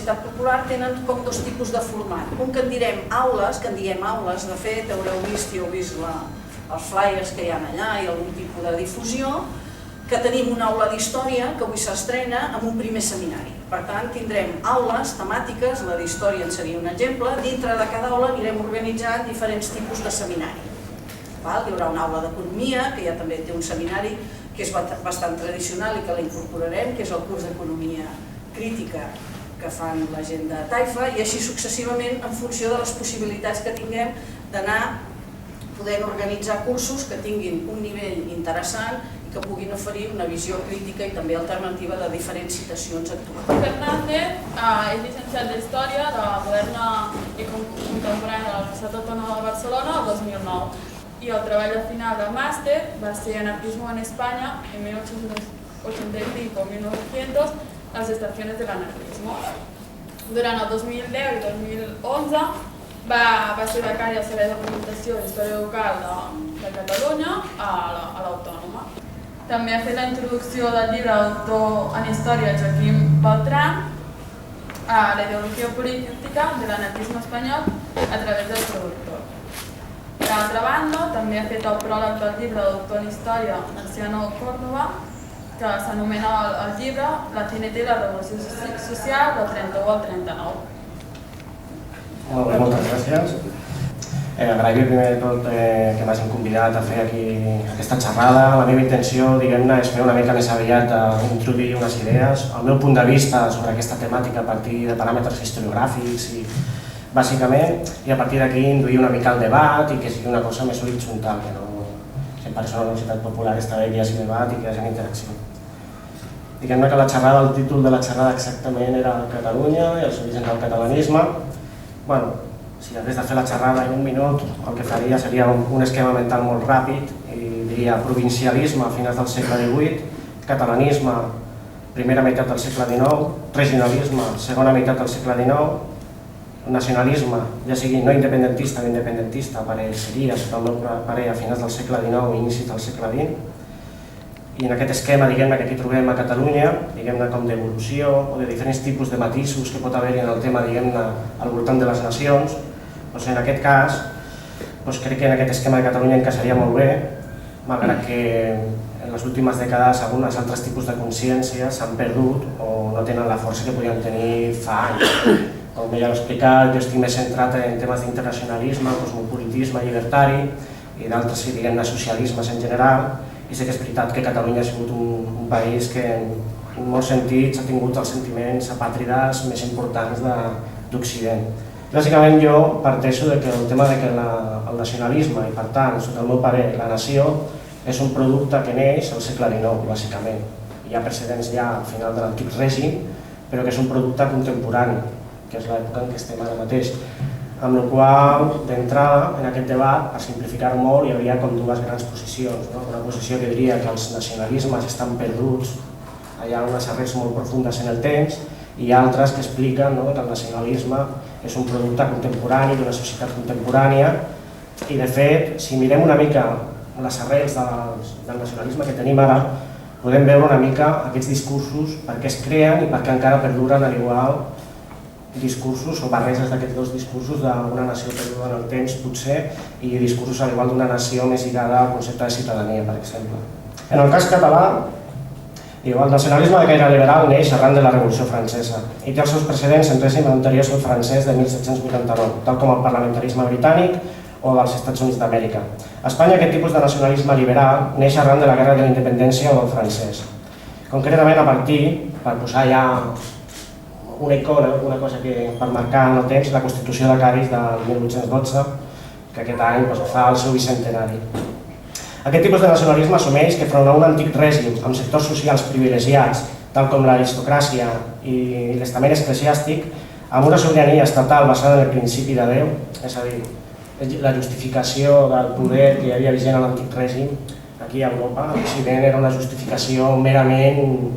Universitat Popular tenen com dos tipus de format. Un que en diem aules, de fet haureu vist i heu vist els flyers que hi ha allà i algun tipus de difusió, que tenim una aula d'història que avui s'estrena amb un primer seminari. Per tant, tindrem aules temàtiques, la d'història en seria un exemple, dintre de cada aula anirem organitzant diferents tipus de seminari. Hi haurà una aula d'economia, que ja també té un seminari que és bastant tradicional i que la incorporarem, que és el curs d'economia crítica que fan la gent de Taifa, i així successivament en funció de les possibilitats que tinguem d'anar podent organitzar cursos que tinguin un nivell interessant i que puguin oferir una visió crítica i també alternativa de diferents situacions actuals. Fernández és llicenciat d'Història de la Moderna i Contemporània de la Universitat Autònoma de Barcelona el 2009 i el treball final del màster va ser Anarquismo en España en 1885 o 1900, las estaciones del anarquismo. Durant el 2010 i 2011 va ser becari al Servei de Documentació d'Història Local de Catalunya a l'Autònoma. També ha fet la introducció del llibre d'autor en història Joaquim Beltrán a la ideologia política de l'anarquisme espanyol a través del traductor. Per altra banda, també ha fet el pròleg del llibre d'autor en història Marciano Córdoba, que s'anomena el llibre La CNT i la Revolució Social del 31 al 39. Molt bé, moltes gràcies. Agrair primer de tot que m'hagin convidat a fer aquí aquesta xerrada. La meva intenció, diguem-ne, és fer una mica més aviat introduir unes idees. El meu punt de vista sobre aquesta temàtica a partir de paràmetres historiogràfics i bàsicament, i a partir d'aquí induir una mica el debat i que sigui una cosa més horitzontal, que no sempre és una universitat popular, està bé que hi hagi debat i que hi hagi interacció. Diguem-ne que la xerrada, el títol de la xerrada exactament era Catalunya i els orígens del catalanisme. Bueno, si hagués de fer la xerrada en un minut, el que faria seria un esquema mental molt ràpid i diria provincialisme a finals del segle XVIII, catalanisme primera meitat del segle XIX, regionalisme segona meitat del segle XIX, nacionalisme, ja sigui no independentista o independentista, seria, sota el meu parer, a finals del segle XIX i inicis del segle XX. I en aquest esquema, diguem-ne, que aquí trobem a Catalunya, diguem-ne, com d'evolució o de diferents tipus de matisos que pot haver-hi en el tema, diguem-ne, al voltant de les nacions, doncs en aquest cas, crec que en aquest esquema de Catalunya encaixaria molt bé, malgrat que en les últimes dècades alguns altres tipus de consciència s'han perdut o no tenen la força que podien tenir fa anys. Com ja l'he explicat, jo estic més centrat en temes d'internacionalisme, cosmopolitisme llibertari i d'altres, diguem-ne, socialismes en general, i sé que és veritat que Catalunya ha sigut un país que en molts sentits ha tingut els sentiments apàtrides més importants d'Occident. Bàsicament jo parteixo que el tema de que el nacionalisme i per tant, sota el meu parer, la nació és un producte que neix al segle XIX, bàsicament. Hi ha precedents ja al final de l'antic règim, però que és un producte contemporani, que és l'època en què estem ara mateix. Amb la qual, d'entrada, en aquest debat, per simplificar molt, hi hauria com dues grans posicions. Una posició que diria que els nacionalismes estan perduts, hi ha unes arrels molt profundes en el temps, i altres que expliquen que el nacionalisme és un producte contemporani d'una societat contemporània, i de fet, si mirem una mica les arrels del nacionalisme que tenim ara, podem veure una mica aquests discursos, per què es creen i per què encara perduren a l'igual discursos o barreges d'aquests dos discursos d'una nació perduda en el temps, potser, i discursos a l'igual d'una nació més lligada al concepte de ciutadania, per exemple. En el cas català, el nacionalisme de caire liberal neix arran de la Revolució Francesa i té els seus precedents en règim anteriors al francès de 1789, tal com el parlamentarisme britànic o dels Estats Units d'Amèrica. A Espanya aquest tipus de nacionalisme liberal neix arran de la Guerra de la Independència o del francès. Concretament a partir, per posar ja una icona, una cosa que per marcar en el temps, la Constitució de Cadis del 1812, que aquest any fa el seu bicentenari. Aquest tipus de nacionalisme assumeix que front a un antic règim amb sectors socials privilegiats, tal com l'aristocràcia i l'estament eclesiàstic, amb una sobirania estatal basada en el principi de Déu, és a dir, la justificació del poder que hi havia vigent a l'antic règim aquí a Europa, a l'Occident, era una justificació merament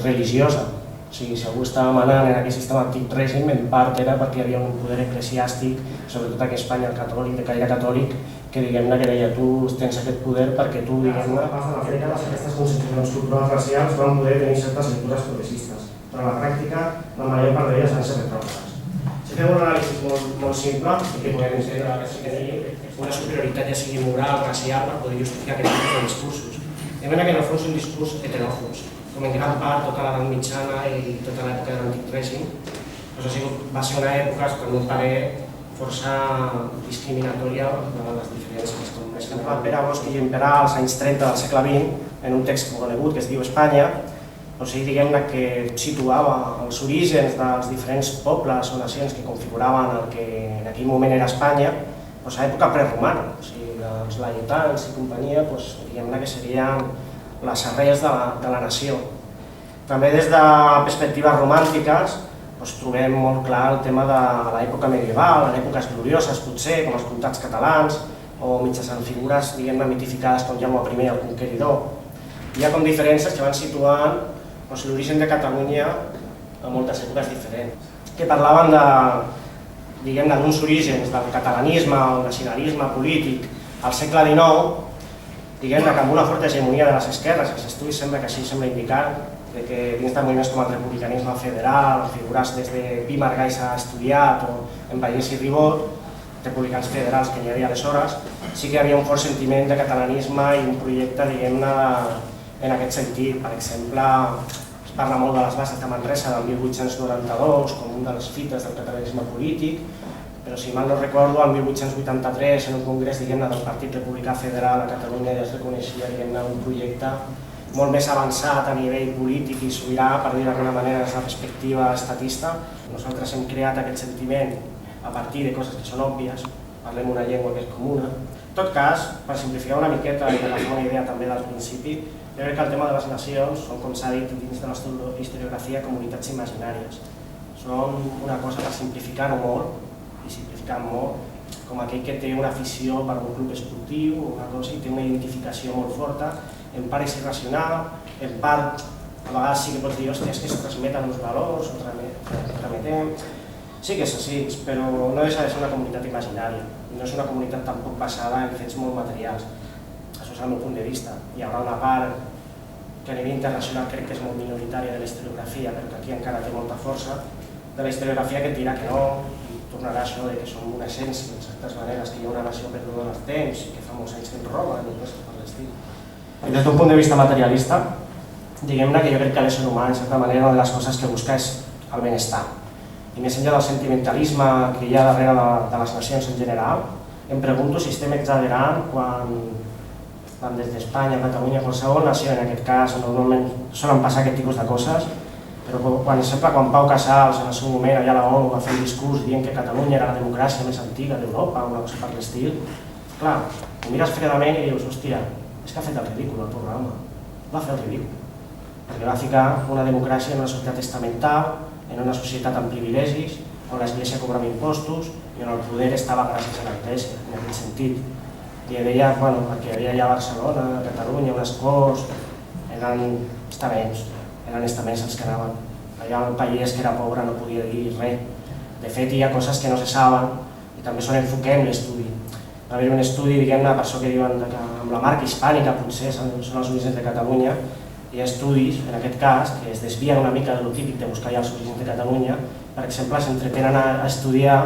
religiosa. O sigui, si algú estava manant en aquest sistema antic règim, en part era perquè hi havia un poder eclesiàstic, sobretot aquí a Espanya, el catòlic, de caire catòlic, que diguem-ne que deia tu tens aquest poder perquè tu, diguem-ne, a les dècades aquestes constitucions culturals racials van poder tenir certes lectures progressistes. però a la pràctica la major part d'elles van ser retrògrades. Si fem un anàlisi molt simple, i que podem entendre que sí que digui una superioritat ja sigui moral, racial, per poder justificar aquest tipus de discursos. De manera que no fos un discurs heteròfons, com en gran part tota l'edat mitjana i tota l'època de l'antic règim, va ser una època, per meu parer, força discriminatòria de les diferències. Com és que Pere Bosch i Emperà als anys 30 del segle XX, en un text conegut que es diu Espanya, diguem-ne que situava els orígens dels diferents pobles o nacions que configuraven el que en aquell moment era Espanya a època preromana. Els laietans i companyia, diguem-ne que serien les arrels de la nació. També des de perspectives romàntiques trobem molt clar el tema de l'època medieval, en èpoques glorioses potser, com els comtats catalans, o mitjançant figures mitificades com Jaume I el Conqueridor. Hi ha com diferències que van situant l'origen de Catalunya a moltes èpoques diferents, que parlaven d'uns orígens del catalanisme o nacionalisme polític al segle XIX, diguem-ne que amb una forta hegemonia de les esquerres, els estudis sembla que així sembla indicar, que dins de moviments com el republicanisme federal, figures des de Pi Margall s'ha estudiat, o en Vallès i Ribot, republicans federals que hi havia aleshores, sí que hi havia un fort sentiment de catalanisme i un projecte, diguem-ne, en aquest sentit. Per exemple, es parla molt de les bases de Manresa del 1892 com una de les fites del catalanisme polític, però si mal no recordo, el 1883, en un congrés del Partit Republicà Federal a Catalunya ja es reconeixia un projecte molt més avançat a nivell polític i sobirà, per dir d'alguna manera, des de la perspectiva estatista. Nosaltres hem creat aquest sentiment a partir de coses que són òbvies, parlem una llengua que és comuna. En tot cas, per simplificar una miqueta i per agafar una idea també del principi, jo crec que el tema de les nacions són, com s'ha dit dins de la historiografia, comunitats imaginàries. Són una cosa per simplificar-ho molt, i simplificar molt, com aquell que té una afició per un club esportiu o una cosa i té una identificació molt forta, en part és irracional, en part a vegades sí que pots dir, hòstia, és que es transmeten uns valors, ho trametem. Sí que és així, però no deixa de ser una comunitat imaginària, no és una comunitat tampoc basada en fets molt materials. Això és el meu punt de vista. Hi haurà una part que a nivell internacional crec que és molt minoritària de la historiografia, però que aquí encara té molta força, de la historiografia que et dirà que no, i tornarà això que som una essència, en certes maneres, que hi ha una nació perduda en el temps i que fa molts anys que ens roba, i coses per l'estil. I des d'un punt de vista materialista, diguem-ne que jo crec que l'ésser humà, en certa manera, una de les coses que busca és el benestar. I més enllà del sentimentalisme que hi ha darrere de les nacions en general, em pregunto si estem exagerant quan des d'Espanya, Catalunya, qualsevol nació, en aquest cas, normalment solen passar aquest tipus de coses, però quan Pau Casals, en el seu moment, allà a la ONU, va fer un discurs dient que Catalunya era la democràcia més antiga d'Europa, una cosa per l'estil, clar, ho mires fredament i dius, hòstia, és que ha fet el ridícul el programa, va fer el ridícul, perquè va ficar una democràcia en una societat estamental, en una societat amb privilegis, on l'Església cobrava impostos i on el poder estava gràcies a l'Església, en aquest sentit. I deia que hi havia allà a Barcelona, a Catalunya, unes corts, eren estaments els que anaven. Allà el país que era pobre no podia dir res. De fet, hi ha coses que no se saben i també són enfoquem l'estudi. Va haver un estudi, diguem-ne, per això que diuen que amb la marca hispànica potser són els orígens de Catalunya. Hi ha estudis, en aquest cas, que es desvien una mica de lo típic de buscar ja els orígens de Catalunya. Per exemple, s'entretenen a estudiar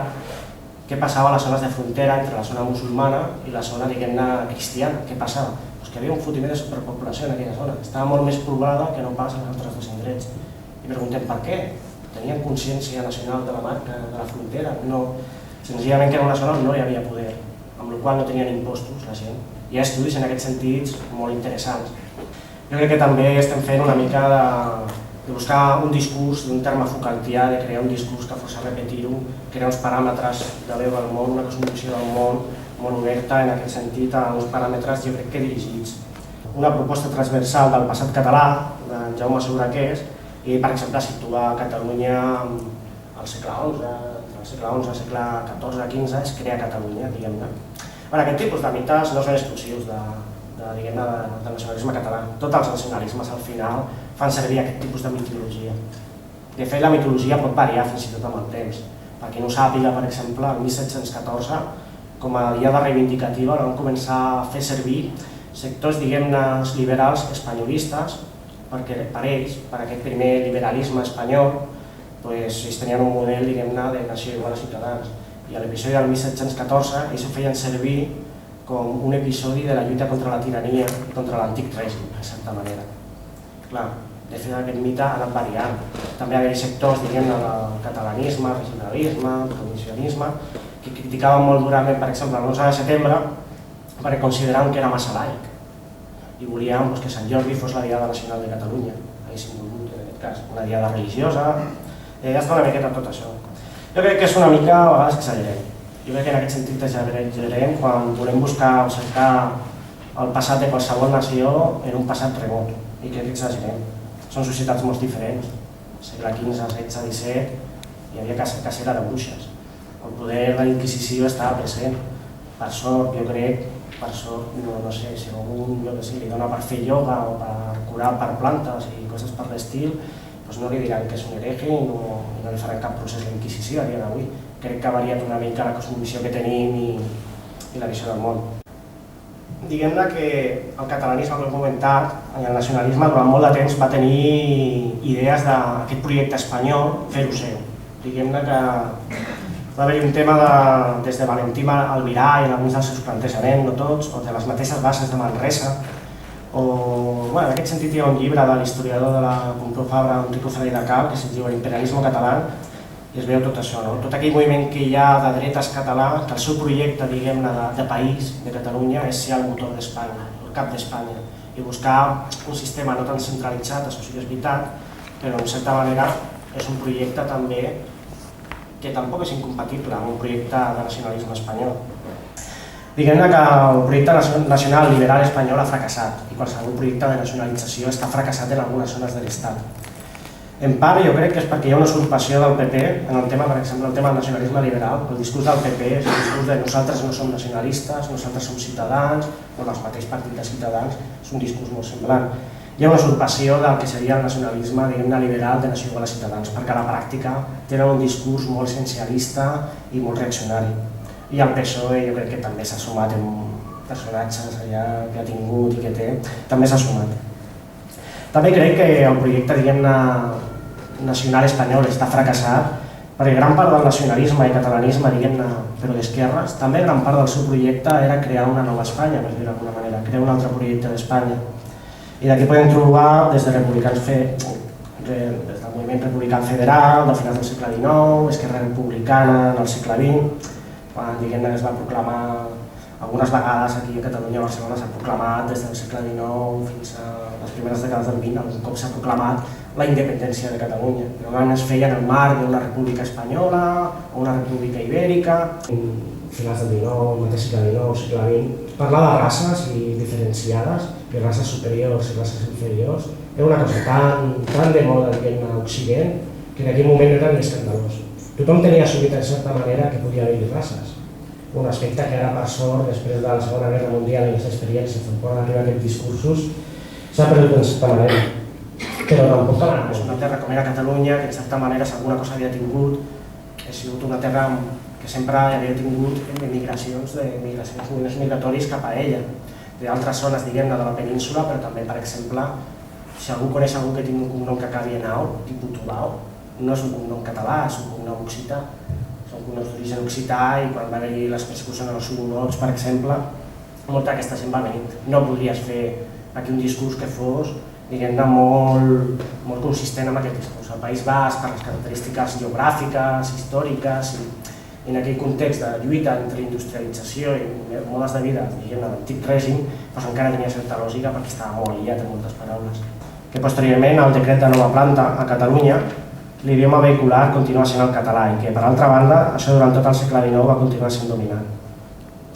què passava a les zones de frontera entre la zona musulmana i la zona, diguem-ne, cristiana. Què passava? Doncs que hi havia un fotiment de superpopulació en aquella zona. Estava molt més poblada que no pas en els altres dos indrets. I preguntem per què? Tenien consciència nacional de la marca, de la frontera? No. Senzillament que en una zona on no hi havia poder, amb la qual no tenien impostos la gent. Hi ha estudis en aquests sentits molt interessants. Jo crec que també estem fent una mica de buscar un discurs, d'un terme Foucaultià, de crear un discurs que fos a repetir-ho, crear uns paràmetres de veu del món, una cosmovisió del món molt oberta en aquest sentit, a uns paràmetres jo crec que dirigits. Una proposta transversal del passat català, d'en Jaume Sobraqués, i per exemple situar Catalunya al segle XI, al segle XIV, XV, es crea Catalunya, diguem-ne. Aquest tipus de mites no són exclusius del nacionalisme català. Tots els nacionalismes al final fan servir aquest tipus de mitologia. De fet, la mitologia pot variar fins i tot amb el temps. Per qui no ho sàpiga, per exemple, el 1714, com a diada reivindicativa, van començar a fer servir sectors, diguem-ne, liberals espanyolistes perquè per ells, per aquest primer liberalisme espanyol, ells tenien un model, diguem-ne, de nació igual a ciutadans. I a l'episodi del 1714 ells ho feien servir com un episodi de la lluita contra la tirania i contra l'antic règim, de certa manera. Clar, de fet aquest mite ha anat variant. També hi havia sectors, diguem-ne, del catalanisme, regionalisme, provincialisme, que criticaven molt durament, per exemple, l'11 de setembre, perquè consideraven que era massa laic i volien que Sant Jordi fos la Diada Nacional de Catalunya. Haguessin volgut, en aquest cas, una diada religiosa. Ja està una miqueta tot això. Jo crec que és una mica, a vegades, exagerem. Jo crec que en aquest sentit exagerem quan volem buscar o cercar el passat de qualsevol nació en un passat remot. I crec que exagerem. Són societats molt diferents. Al segle XV, XVI, XVII hi havia cacera de bruixes. El poder de la Inquisició estava present. Per sort, jo crec, per sort, no sé, si algú li dona per fer ioga o per curar per plantes i coses per l'estil, doncs no li diran que és un hereje i no li faran cap procés d'Inquisició a dia d'avui. Crec que ha variat una mica la cosmovisió que tenim i la visió del món. Diguem-ne que el catalanisme, com he comentat, i el nacionalisme durant molt de temps va tenir idees d'aquest projecte espanyol fer-ho seu. Diguem-ne que va haver-hi un tema des de Valentí Almirall en alguns dels seus plantejaments, no tots, o de les mateixes bases de Manresa, en aquest sentit hi ha un llibre de l'historiador de la Pompeu Fabra, un Enrico Ferrer de Cal, que es diu L'imperialisme català, i es veu tot això, tot aquell moviment que hi ha de dretes català, que el seu projecte, diguem-ne, de país, de Catalunya, és ser el motor d'Espanya, el cap d'Espanya, i buscar un sistema no tan centralitzat, això sí que és veritat, però en certa manera és un projecte també que tampoc és incompatible amb un projecte de nacionalisme espanyol. Diguem-ne que el projecte nacional liberal espanyol ha fracassat i qualsevol projecte de nacionalització està fracassat en algunes zones de l'Estat. En part, jo crec que és perquè hi ha una usurpació del PP en el tema, per exemple, el tema del nacionalisme liberal. El discurs del PP és el discurs de nosaltres no som nacionalistes, nosaltres som ciutadans, o el mateix partit de Ciutadans, és un discurs molt semblant. Hi ha una usurpació del que seria el nacionalisme, diguem-ne, liberal de nació igual a ciutadans, perquè a la pràctica tenen un discurs molt essencialista i molt reaccionari. I el PSOE jo crec que també s'ha sumat amb personatges allà que ha tingut i que té, també s'ha sumat. També crec que el projecte, diguem-ne, nacional espanyol està fracassat perquè gran part del nacionalisme i catalanisme, diguem-ne, però d'esquerres, també gran part del seu projecte era crear una nova Espanya, per dir-ho d'alguna manera, crear un altre projecte d'Espanya. I d'aquí podem trobar des del moviment republicà federal, del final del segle XIX, Esquerra Republicana en el segle XX, quan diguem-ne es va proclamar algunes vegades aquí a Catalunya, a Barcelona s'ha proclamat des del segle XIX fins a les primeres dècades del XX, algun cop s'ha proclamat la independència de Catalunya. Normalment es feia en el marc d'una república espanyola o una república ibèrica. Finals del XIX, mateix segle XIX, segle XX, parlar de races i diferenciades, i races superiors i races inferiors, era una cosa tan de moda a Occident que en aquell moment era ni escandalós. Tothom tenia assumit en certa manera que podia haver-hi races. Un aspecte que ara, per sort, després de la Segona Guerra Mundial i les experiències on poden arribar aquests discursos, s'ha perdut en certa manera. Però tampoc cal. És una terra com era Catalunya, que en certa manera, si alguna cosa havia tingut, ha sigut una terra que sempre havia tingut migracions, moviments migratoris cap a ella, d'altres zones, diguem-ne, de la península, però també, per exemple, si algú coneix algú que tingui un cognom que acabi en au, tipus Tubau, no és un cognom català, és un cognom occità. Són cognoms d'origen occità i quan va haver-hi les persecucions als hugonots, per exemple, molta d'aquesta gent va venir. No podries fer aquí un discurs que fos, diguem-ne, molt consistent amb aquest discurs. El País Basc, per les característiques geogràfiques, històriques, i en aquell context de lluita entre industrialització i modes de vida, diguem-ne, d'antic règim, doncs encara tenia certa lògica perquè estava molt liat en moltes paraules. Que posteriorment, el decret de nova planta a Catalunya, l'idioma vehicular continua sent el català i que, per altra banda, això durant tot el segle XIX va continuar sent dominant.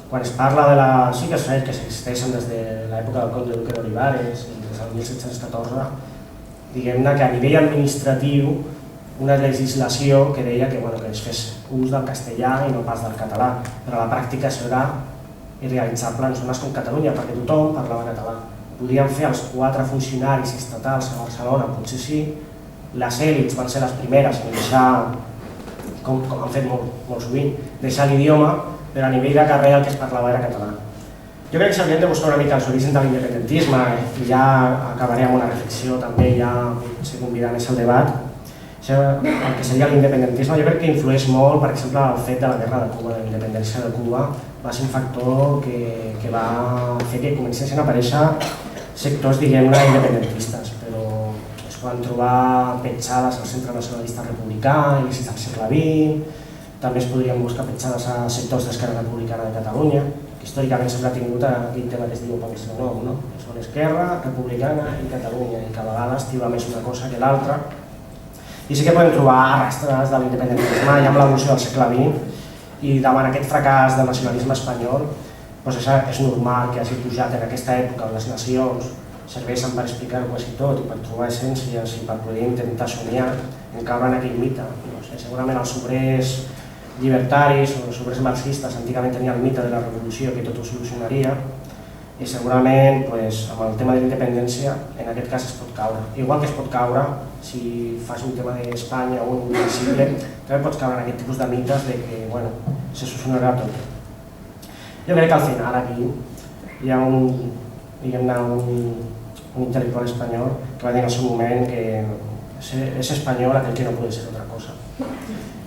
Quan es parla de sí que és cert que existeixen des de l'època del Conde Duque d'Olivares, des del 1714, diguem-ne que a nivell administratiu una legislació que deia que es fes ús del castellà i no pas del català, però a la pràctica això era irrealitzable en zones com Catalunya, perquè tothom parlava català. Podien fer els 4 funcionaris estatals a Barcelona, potser sí, les èlits van ser les primeres en deixar, com han fet molt sovint, deixar l'idioma, però a nivell de carrer el que es parlava era català. Jo crec que s'haurien de buscar una mica els orígens de l'independentisme i ja acabaré amb una reflexió també, ja potser convidar més al debat. El que seria l'independentisme jo crec que influeix molt, per exemple, el fet de la guerra de Cuba, de la independència de Cuba, va ser un factor que va fer que comencessin a aparèixer sectors, diguem-ne, independentistes, però es poden trobar petjades al Centre Nacionalista Republicà, a inicis del segle XX, també es podrien buscar petjades a sectors d'Esquerra Republicana de Catalunya, que històricament sempre ha tingut aquell tema que es diu pel seu nom, no? Que són Esquerra, Republicana i Catalunya, i que a vegades triva més una cosa que l'altra. I sí que podem trobar arrastres de l'independentisme ja amb l'evolució del segle XX, i davant aquest fracàs del nacionalisme espanyol és normal que hagi pujat en aquesta època on les nacions serveixen per explicar-ho quasi tot i per trobar essències i per poder intentar somiar en caure en aquell mite. No sé, segurament els obrers llibertaris o els obrers marxistes antigament tenien el mite de la revolució que tot ho solucionaria, i segurament amb el tema de la independència en aquest cas es pot caure. Igual que es pot caure si fas un tema d'Espanya o un invencible, també pots caure en aquest tipus de mites de que se solucionarà tot. Jo crec que al final aquí hi ha un intel·lectual espanyol que va dir en el seu moment que és espanyol aquell que no pot ser altra cosa.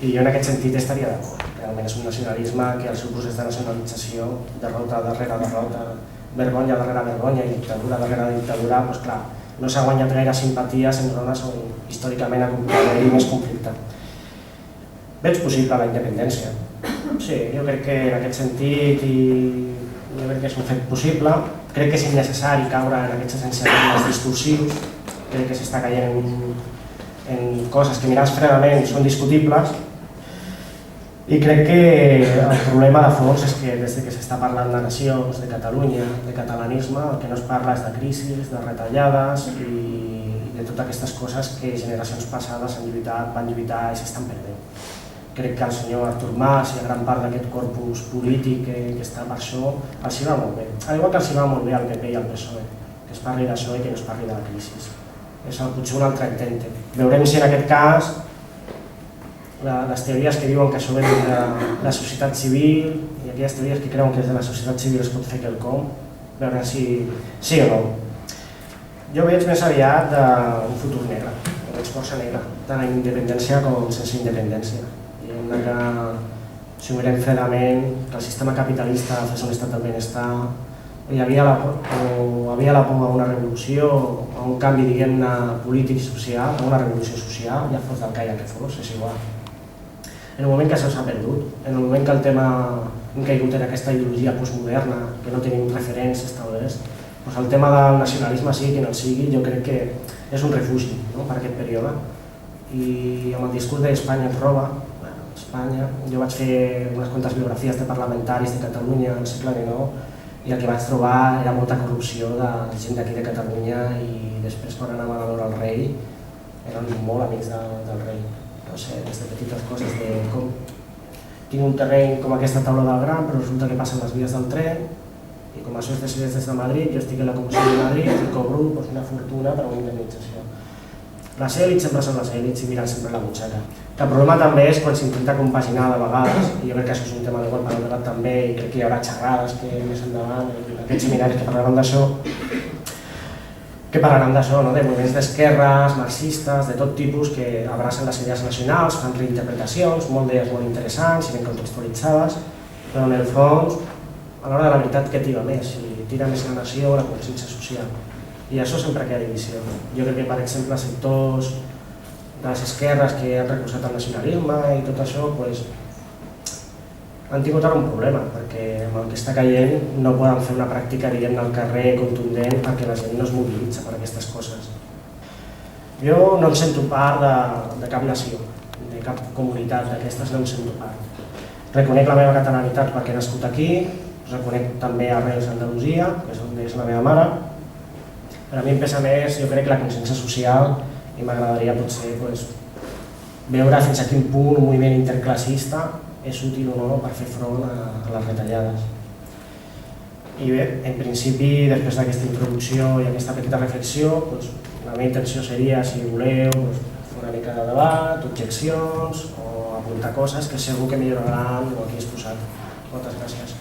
I jo en aquest sentit estaria d'acord. Realment és un nacionalisme que el seu procés de nacionalització, derrota darrere derrota, vergonya darrere vergonya i dictadura darrere dictadura, doncs clar, no s'ha guanyat gaire simpaties en zones on històricament ha haver-hi més conflicte. Veig possible la independència. Sí, jo crec que en aquest sentit jo crec que és un fet possible. Crec que és innecessari caure en aquests essencialismes discursius. Crec que s'està caient en coses que mirats fredament són discutibles. I crec que el problema de fons és que des que s'està parlant de nacions, de Catalunya, de catalanisme, el que no es parla és de crisis, de retallades i de totes aquestes coses que generacions passades van lluitar i s'estan perdent. Crec que el senyor Artur Mas i gran part d'aquest corpus polític que està per això els hi va molt bé. Al igual que els hi va molt bé al PP i al PSOE, que es parli d'això i que no es parli de la crisi. És potser un altre intente. Veurem si en aquest cas les teories que diuen que això ve de la societat civil i aquelles teories que creuen que des de la societat civil es pot fer quelcom, veurem si sí o no. Jo veig més aviat d'un futur negre, ho veig força negre, tant en independència com sense independència. Que si ho mirem fredament, que el sistema capitalista fes un estat del benestar, hi havia la por a una revolució, a un canvi, diguem-ne, polític i social, a una revolució social, ja fos del que fos, és igual. En el moment que això s'ha perdut, en el moment que el tema hem caigut en aquesta ideologia postmoderna, que no tenim referents establerts, doncs el tema del nacionalisme, sigui quin el sigui, jo crec que és un refugi per aquest període. I amb el discurs d'Espanya ens roba, Espanya, jo vaig fer unes quantes biografies de parlamentaris de Catalunya al segle XIX i el que vaig trobar era molta corrupció de gent d'aquí de Catalunya i després quan anava a veure el rei eren molt amics del rei. No sé, des de petites coses de com tinc un terreny com aquesta taula del Gran però resulta que passen les vies del tren i com això es decideix des de Madrid, jo estic a la Comissió de Madrid i cobro una fortuna per a una indemnització. Les èlits sempre són les èlits i miren sempre la butxaca. El problema també és quan s'intenta compaginar de vegades, i jo crec que això és un tema igual per al debat també, i crec que hi haurà xerrades que més endavant, aquests seminaris que parlaran d'això, de moviments d'esquerres, marxistes, de tot tipus, que abracen les idees nacionals, fan reinterpretacions, molt d'elles molt interessants i ben contextualitzades, però en el fons, a l'hora de la veritat, què tira més? Si tira més la nació o la consciència social. I això sempre crea divisió. Jo crec que, per exemple, sectors de les esquerres que han recolzat el nacionalisme i tot això han tingut ara un problema, perquè amb el que està caient no poden fer una pràctica al carrer contundent perquè la gent no es mobilitza per aquestes coses. Jo no em sento part de cap nació, de cap comunitat d'aquestes, no em sento part. Reconec la meva catalanitat perquè he nascut aquí, reconec també arrels a Andalusia, que és on és la meva mare, però a mi em pesa més, jo crec, la consciència social i m'agradaria potser veure fins a quin punt un moviment interclassista és útil o no per fer front a les retallades. I bé, en principi, després d'aquesta introducció i aquesta petita reflexió, la meva intenció seria, si voleu, fer una mica de debat, objeccions o apuntar coses que segur que milloraran el que he exposat. Moltes gràcies.